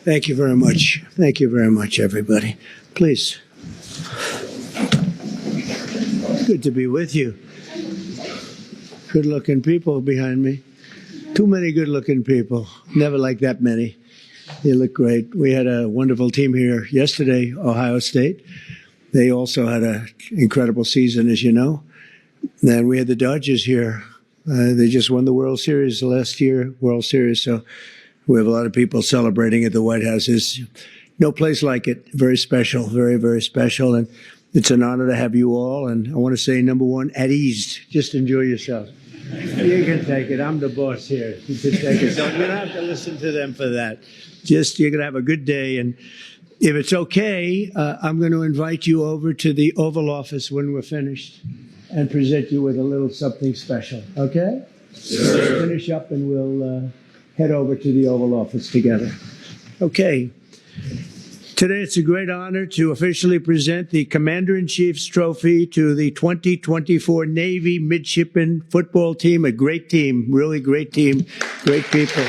Thank you very much. Thank you very much, everybody. Please. Good to be with you. Good-looking people behind me. Too many good-looking people. Never like that many. You look great. We had a wonderful team here yesterday, Ohio State. They also had an incredible season, as you know. And we had the Dodgers here. They just won the World Series last year, World Series. So we have a lot of people celebrating at the White House. There's no place like it. Very special, very, very special. And it's an honor to have you all. And I want to say, number one, at ease. Just enjoy yourself. You can take it. I'm the boss here. You can take it. So you don't have to listen to them for that. Just you're going to have a good day. And if it's okay, I'm going to invite you over to the Oval Office when we're finished and present you with a little something special. Okay? Sure. Let's finish up and we'll head over to the Oval Office together. Okay. Today it's a great honor to officially present the Commander-in-Chief's Trophy to the 2024 Navy Midshipmen football team. A great team, really great team, great people.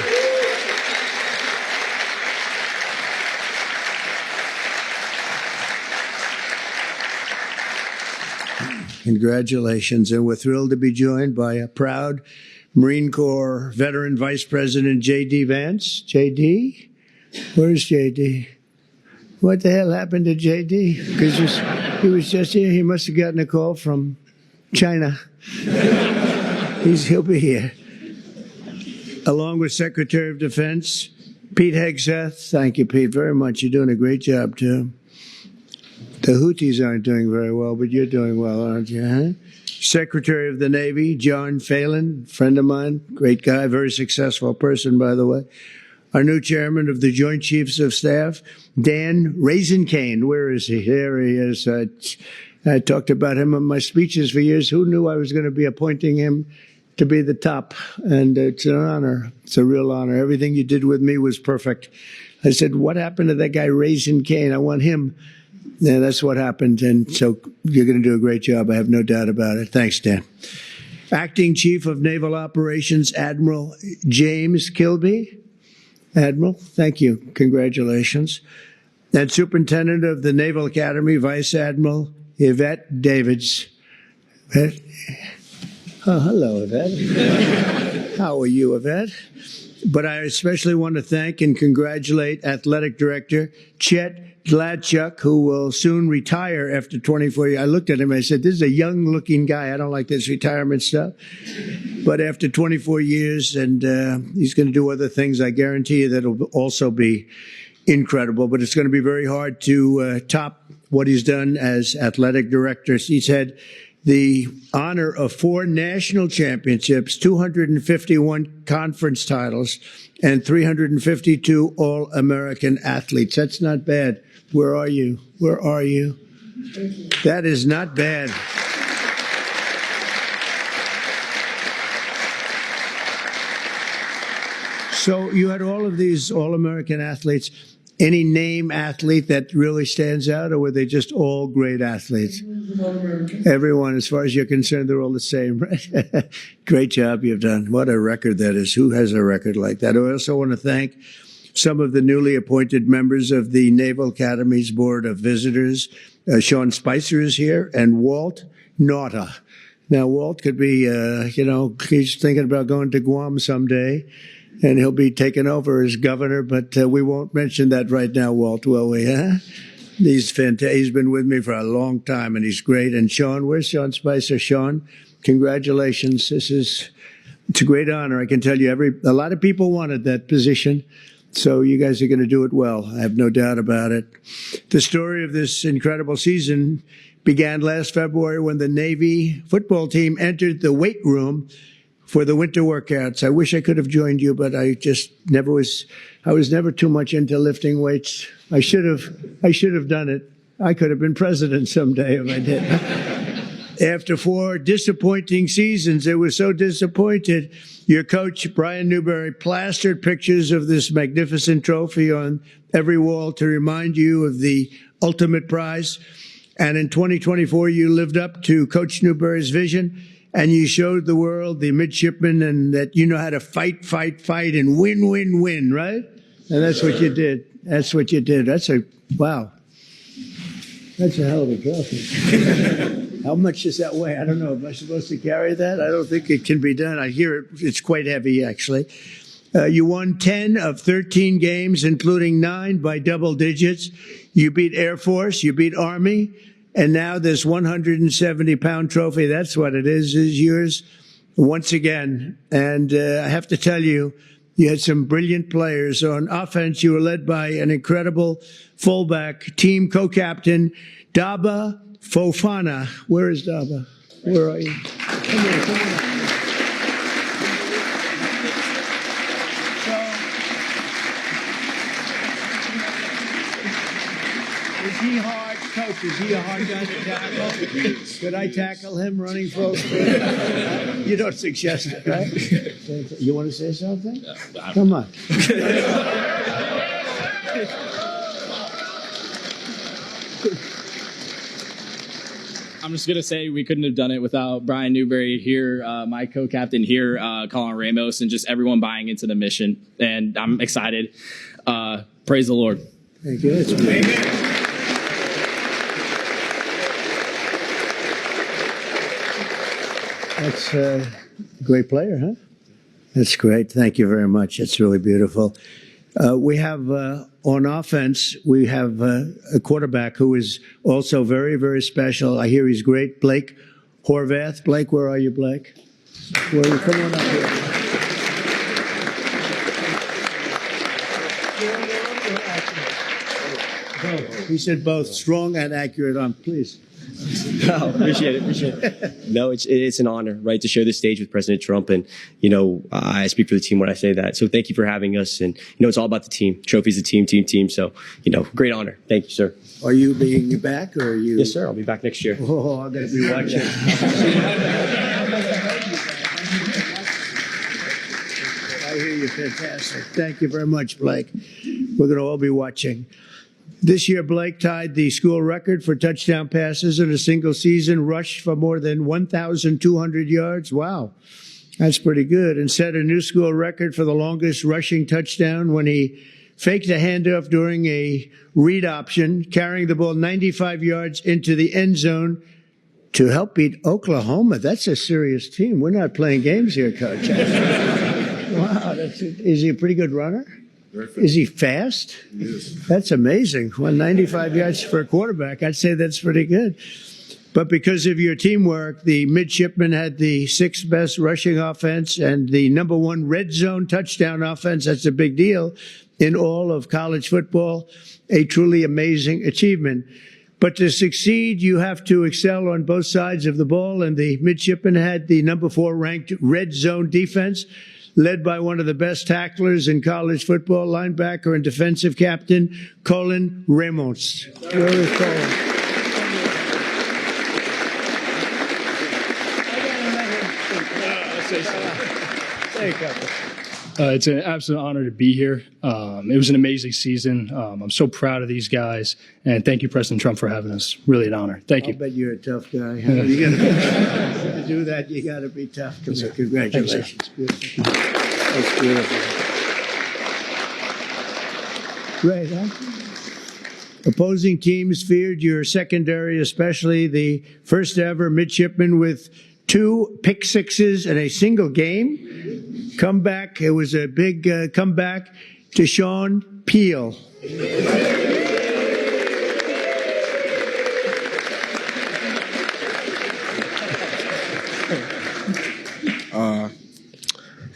Congratulations, and we're thrilled to be joined by a proud Marine Corps veteran Vice President J.D. Vance. J.D.? Where's J.D.? What the hell happened to J.D.? Because he was just here. He must have gotten a call from China. He'll be here. Along with Secretary of Defense, Pete Hegseth. Thank you, Pete, very much. You're doing a great job, too. The Houthis aren't doing very well, but you're doing well, aren't you? Huh? Secretary of the Navy, John Phelan, friend of mine, great guy, very successful person, by the way. Our new chairman of the Joint Chiefs of Staff, Dan Raisin-Cane. Where is he? There he is. I talked about him in my speeches for years. Who knew I was going to be appointing him to be the top? And it's an honor. It's a real honor. Everything you did with me was perfect. I said, what happened to that guy Raisin-Cane? I want him. Yeah, that's what happened. And so you're going to do a great job. I have no doubt about it. Thanks, Dan. Acting Chief of Naval Operations, Admiral James Kilby. Admiral, thank you. Congratulations. And Superintendent of the Naval Academy, Vice Admiral Yvette Davids. Yvette? Oh, hello, Yvette. How are you, Yvette? But I especially want to thank and congratulate Athletic Director Chet Gladchuk, who will soon retire after 24 years. I looked at him and I said, this is a young-looking guy. I don't like this retirement stuff. But after 24 years, and he's going to do other things, I guarantee you that it'll also be incredible. But it's going to be very hard to top what he's done as athletic director. He's had the honor of 4 national championships, 251 conference titles, and 352 All-American athletes. That's not bad. Where are you? Where are you? That is not bad. So you had all of these All-American athletes. Any name athlete that really stands out, or were they just all great athletes? Everyone, as far as you're concerned, they're all the same, right? Great job you've done. What a record that is. Who has a record like that? I also want to thank some of the newly appointed members of the Naval Academy's Board of Visitors. Sean Spicer is here, and Walt Nauta. Now, Walt could be, he's thinking about going to Guam someday, and he'll be taking over as governor, but we won't mention that right now, Walt, will we? Huh? He's fantastic. He's been with me for a long time, and he's great. And Sean, where's Sean Spicer? Sean, congratulations. It's a great honor. I can tell you, a lot of people wanted that position. So you guys are going to do it well. I have no doubt about it. The story of this incredible season began last February when the Navy football team entered the weight room for the winter workouts. I wish I could have joined you, but I was never too much into lifting weights. I should have done it. I could have been president someday if I did. After 4 disappointing seasons, they were so disappointed, your coach, Brian Newberry, plastered pictures of this magnificent trophy on every wall to remind you of the ultimate prize. And in 2024, you lived up to Coach Newberry's vision, and you showed the world, the midshipmen, and that you know how to fight, and win, right? And that's what you did. That's what you did. Wow. That's a hell of a trophy. How much does that weigh? I don't know. Am I supposed to carry that? I don't think it can be done. I hear it's quite heavy, actually. You won 10 of 13 games, including 9 by double digits. You beat Air Force, you beat Army, and now this 170-pound trophy, that's what it is yours once again. And I have to tell you, you had some brilliant players. On offense, you were led by an incredible fullback, team co-captain, Daba Fofana. Where is Daba? Where are you? Come here, come on. Is he hard, Coach? Is he a hard guy to tackle? Could I tackle him running full speed? You don't suggest it, right? You want to say something? Come on. I'm just going to say we couldn't have done it without Brian Newberry here, my co-captain here, Colin Ramos, and just everyone buying into the mission. And I'm excited. Praise the Lord. Thank you. That's great. That's a great player, huh? That's great. Thank you very much. It's really beautiful. We have on offense, we have a quarterback who is also very, very special. I hear he's great. Blake Horvath. Blake, where are you, Blake? Where are you? Come on up here. Both. He said both. Strong and accurate on, please. Oh, appreciate it. No, it's an honor, right, to share this stage with President Trump. And, you know, I speak for the team when I say that. So thank you for having us. And, you know, it's all about the team. Trophy's a team. So, you know, great honor. Thank you, sir. Are you being back or are you? Yes, sir. I'll be back next year. Oh, I'm going to be watching. I hear you. Fantastic. Thank you very much, Blake. We're going to all be watching. This year, Blake tied the school record for touchdown passes in a single season, rushed for more than 1,200 yards. Wow, that's pretty good. And set a new school record for the longest rushing touchdown when he faked a handoff during a read option, carrying the ball 95 yards into the end zone to help beat Oklahoma. That's a serious team. We're not playing games here, Coach. Wow, is he a pretty good runner? Is he fast? Yes. That's amazing. 195 yards for a quarterback. I'd say that's pretty good. But because of your teamwork, the Midshipmen had the 6th best rushing offense and the #1 red zone touchdown offense. That's a big deal in all of college football. A truly amazing achievement. But to succeed, you have to excel on both sides of the ball. And the Midshipmen had the #4 ranked red zone defense, led by one of the best tacklers in college football, linebacker and defensive captain, Colin Ramos. Where is Colin? It's an absolute honor to be here. It was an amazing season. I'm so proud of these guys. And thank you, President Trump, for having us. Really an honor. Thank you. I bet you're a tough guy. Huh? To do that, you got to be tough. Congratulations. Beautiful. That's beautiful. Great, huh? Opposing teams feared your secondary, especially the first ever midshipman with 2 pick sixes in a single game. Comeback. It was a big comeback to Sean Peel.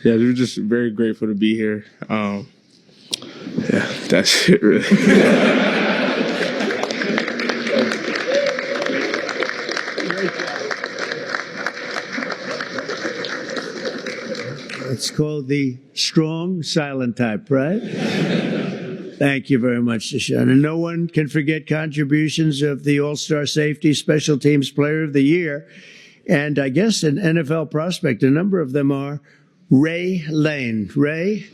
Yeah, we're just very grateful to be here. Yeah, that's it, really. It's called the strong silent type, right? Thank you very much, Deshaun. And no one can forget contributions of the All-Star Safety Special Teams Player of the Year, and I guess an NFL prospect. A number of them are Ray Lane. Ray?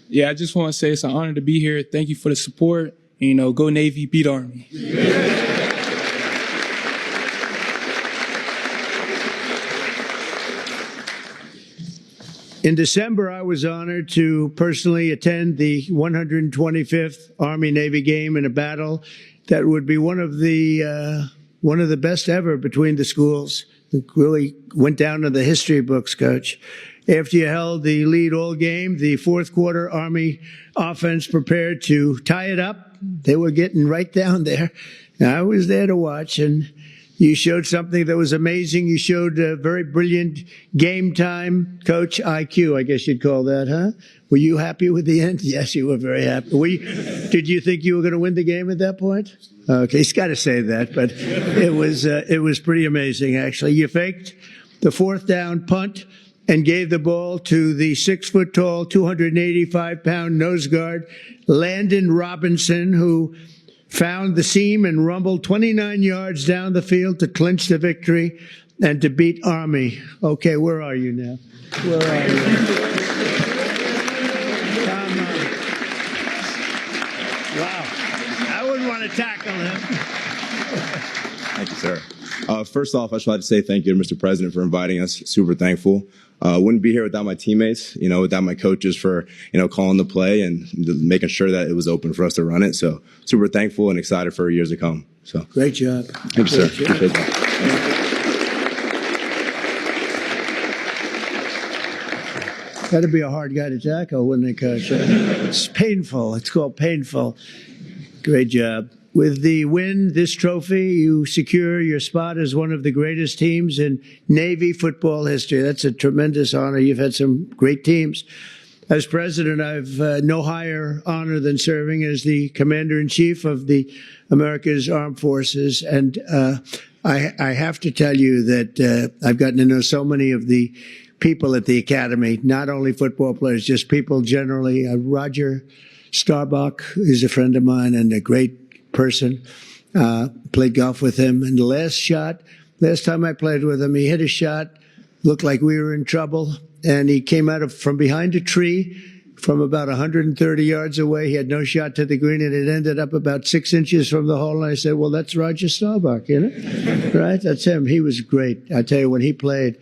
Yeah, I just want to say it's an honor to be here. Thank you for the support. You know, go Navy, beat Army. In December, I was honored to personally attend the 125th Army-Navy game in a battle that would be one of the best ever between the schools. It really went down in the history books, Coach. After you held the lead all game, the fourth quarter Army offense prepared to tie it up. They were getting right down there. I was there to watch, and you showed something that was amazing. You showed a very brilliant game time coach IQ, I guess you'd call that, huh? Were you happy with the end? Yes, you were very happy. Did you think you were going to win the game at that point? Okay, he's got to say that, but it was pretty amazing, actually. You faked the fourth down punt and gave the ball to the 6-foot-tall, 285-pound nose guard, Landon Robinson, who found the seam and rumbled 29 yards down the field to clinch the victory and to beat Army. Okay, where are you now? Where are you? Come on. Wow. I wouldn't want to tackle him. Thank you, sir. First off, I just wanted to say thank you to Mr. President for inviting us. Super thankful. Wouldn't be here without my teammates, without my coaches for, calling the play and making sure that it was open for us to run it. So super thankful and excited for years to come. So great job. Thank you, sir. Appreciate that. Got to be a hard guy to tackle, wouldn't it, Coach? It's painful. It's called painful. Great job. With the win, this trophy, you secure your spot as one of the greatest teams in Navy football history. That's a tremendous honor. You've had some great teams. As president, I've no higher honor than serving as the commander-in-chief of the America's Armed Forces. And I have to tell you that I've gotten to know so many of the people at the Academy, not only football players, just people generally. Roger Starbuck is a friend of mine and a great person. Played golf with him. And the last time I played with him, he hit a shot, looked like we were in trouble. And he came out from behind a tree from about 130 yards away. He had no shot to the green, and it ended up about 6 inches from the hole. And I said, well, that's Roger Starbuck, right? That's him. He was great. I tell you, when he played,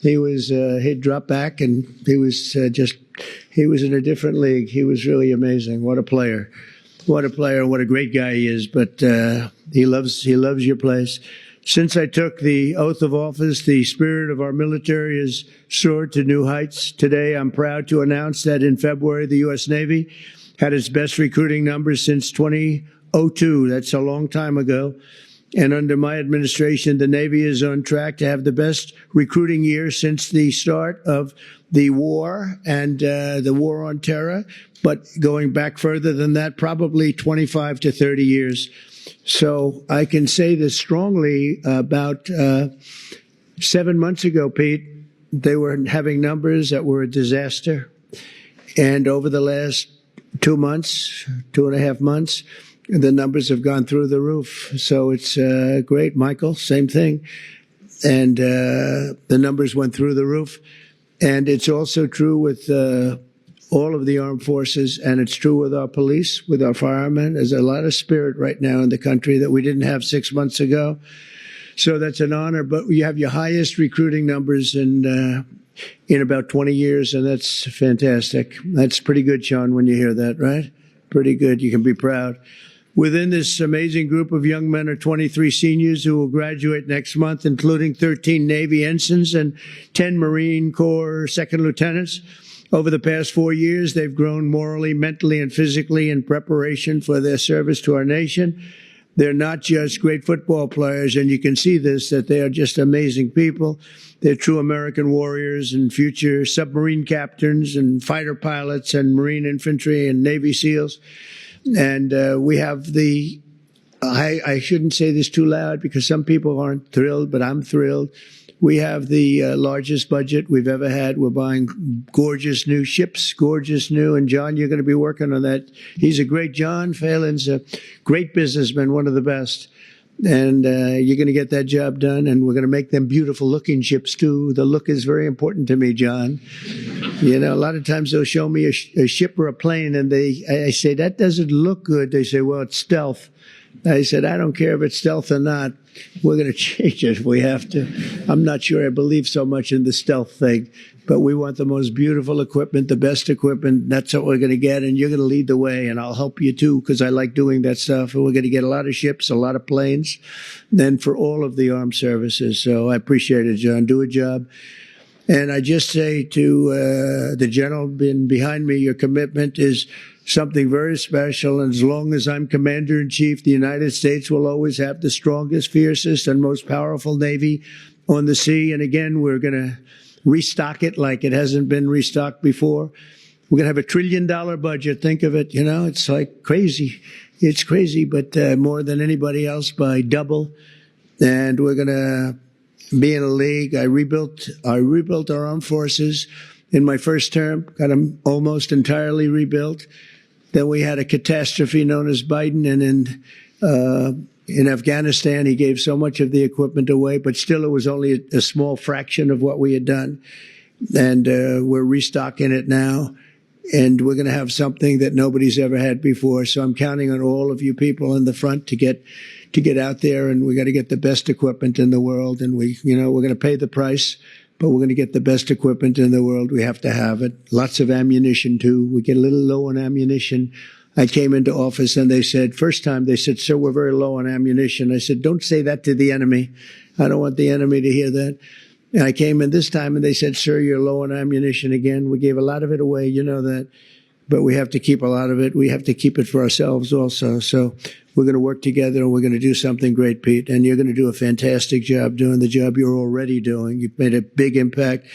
he'd drop back, and he was in a different league. He was really amazing. What a player. What a player, what a great guy he is, but he loves your place. Since I took the oath of office, the spirit of our military has soared to new heights. Today, I'm proud to announce that in February, the U.S. Navy had its best recruiting numbers since 2002. That's a long time ago. And under my administration, the Navy is on track to have the best recruiting year since the start of the war and the war on terror. But going back further than that, probably 25 to 30 years. So I can say this strongly. About 7 months ago, Pete, they were having numbers that were a disaster. And over the last 2 months, 2.5 months, the numbers have gone through the roof. So it's great. Michael, same thing. And the numbers went through the roof. And it's also true with all of the armed forces, and it's true with our police, with our firemen. There's a lot of spirit right now in the country that we didn't have 6 months ago. So that's an honor. But you have your highest recruiting numbers in about 20 years, and that's fantastic. That's pretty good, Sean, when you hear that, right? Pretty good. You can be proud. Within this amazing group of young men are 23 seniors who will graduate next month, including 13 Navy ensigns and 10 Marine Corps second lieutenants. Over the past 4 years, they've grown morally, mentally, and physically in preparation for their service to our nation. They're not just great football players, and you can see this, that they are just amazing people. They're true American warriors and future submarine captains and fighter pilots and Marine infantry and Navy SEALs. And we have I shouldn't say this too loud because some people aren't thrilled, but I'm thrilled. We have the largest budget we've ever had. We're buying gorgeous new ships, gorgeous new. And John, you're going to be working on that. He's a great, John Phelan's a great businessman, one of the best. And you're going to get that job done. And we're going to make them beautiful looking ships too. The look is very important to me, John. A lot of times they'll show me a ship or a plane and I say, that doesn't look good. They say, well, it's stealth. I said, I don't care if it's stealth or not. We're going to change it if we have to. I'm not sure I believe so much in the stealth thing, but we want the most beautiful equipment, the best equipment. That's what we're going to get, and you're going to lead the way, and I'll help you too because I like doing that stuff. And we're going to get a lot of ships, a lot of planes, then for all of the armed services. So I appreciate it, John. Do a job. And I just say to the gentleman behind me, your commitment is something very special. And as long as I'm Commander-in-Chief, the United States will always have the strongest, fiercest, and most powerful Navy on the sea. And again, we're going to restock it like it hasn't been restocked before. We're going to have $1 trillion budget. Think of it. You know, it's like crazy. It's crazy, but more than anybody else by double. And we're going to be in a league. I rebuilt our armed forces in my first term, got them almost entirely rebuilt. Then we had a catastrophe known as Biden, and in Afghanistan, he gave so much of the equipment away, but still it was only a small fraction of what we had done. And we're restocking it now, and we're going to have something that nobody's ever had before. So I'm counting on all of you people in the front to get out there, and we got to get the best equipment in the world. And we're going to pay the price, but we're going to get the best equipment in the world. We have to have it. Lots of ammunition too. We get a little low on ammunition. I came into office and they said, first time they said, sir, we're very low on ammunition. I said, don't say that to the enemy. I don't want the enemy to hear that. And I came in this time and they said, sir, you're low on ammunition again. We gave a lot of it away. You know that. But we have to keep a lot of it. We have to keep it for ourselves also. So we're going to work together and we're going to do something great, Pete. And you're going to do a fantastic job doing the job you're already doing. You've made a big impact.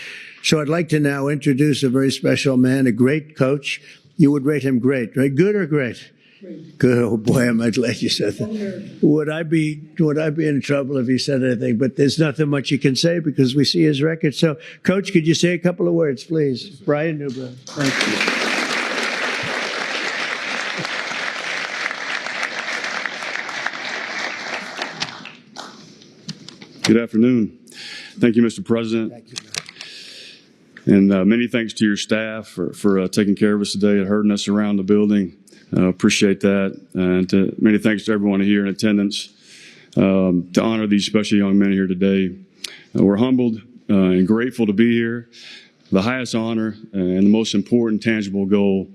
So I'd like to now introduce a very special man, a great coach. You would rate him great, right? Good or great? Good. Oh boy, am I glad you said that. Would I be in trouble if you said anything? But there's nothing much you can say because we see his record. So, Coach, could you say a couple of words, please? Brian Newbrough. Thank you. Good afternoon. Thank you, Mr. President. Thank you. And many thanks to your staff for taking care of us today and herding us around the building. Appreciate that. And many thanks to everyone here in attendance to honor these special young men here today. We're humbled and grateful to be here. The highest honor and the most important tangible goal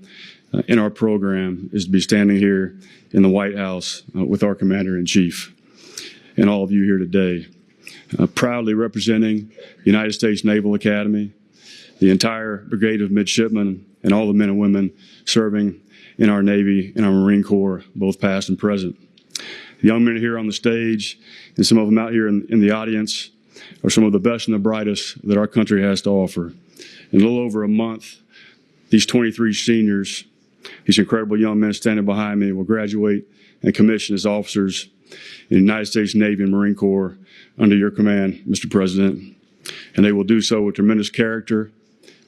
in our program is to be standing here in the White House with our Commander-in-Chief and all of you here today. Proudly representing the United States Naval Academy, the entire brigade of midshipmen, and all the men and women serving in our Navy and our Marine Corps, both past and present. The young men here on the stage and some of them out here in the audience are some of the best and the brightest that our country has to offer. In a little over a month, these 23 seniors, these incredible young men standing behind me, will graduate and commission as officers in the United States Navy and Marine Corps under your command, Mr. President. And they will do so with tremendous character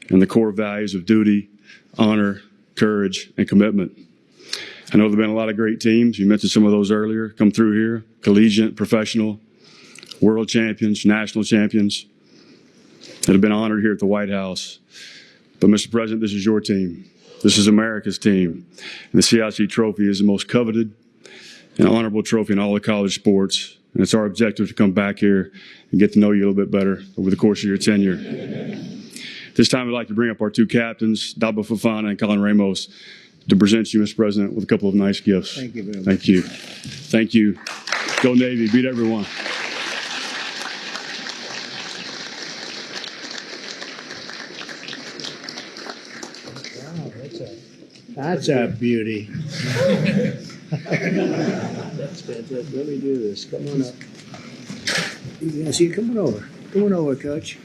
and the core values of duty, honor, courage, and commitment. I know there have been a lot of great teams. You mentioned some of those earlier, come through here, collegiate, professional, world champions, national champions that have been honored here at the White House. But Mr. President, this is your team. This is America's team. And the CIC trophy is the most coveted and honorable trophy in all the college sports. And it's our objective to come back here and get to know you a little bit better over the course of your tenure. This time I'd like to bring up our two captains, Dabo Fofana and Colin Ramos, to present you, Mr. President, with a couple of nice gifts. Thank you very much. Thank you. Thank you. Go Navy. Beat everyone. Wow, that's a beauty. That's fantastic. Let me do this. Come on up. Yeah, see you coming over. Come on over, Coach.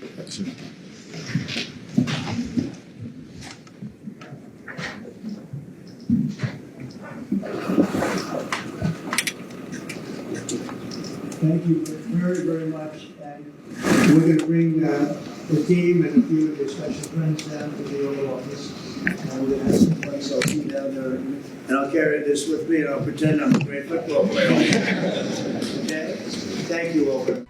Thank you very, very much. And we're going to bring the team and a few of your special friends down to the Oval Office. We're going to have some fun, so I'll see you down there. And I'll carry this with me and I'll pretend I'm a great football player. Okay? Thank you, Over.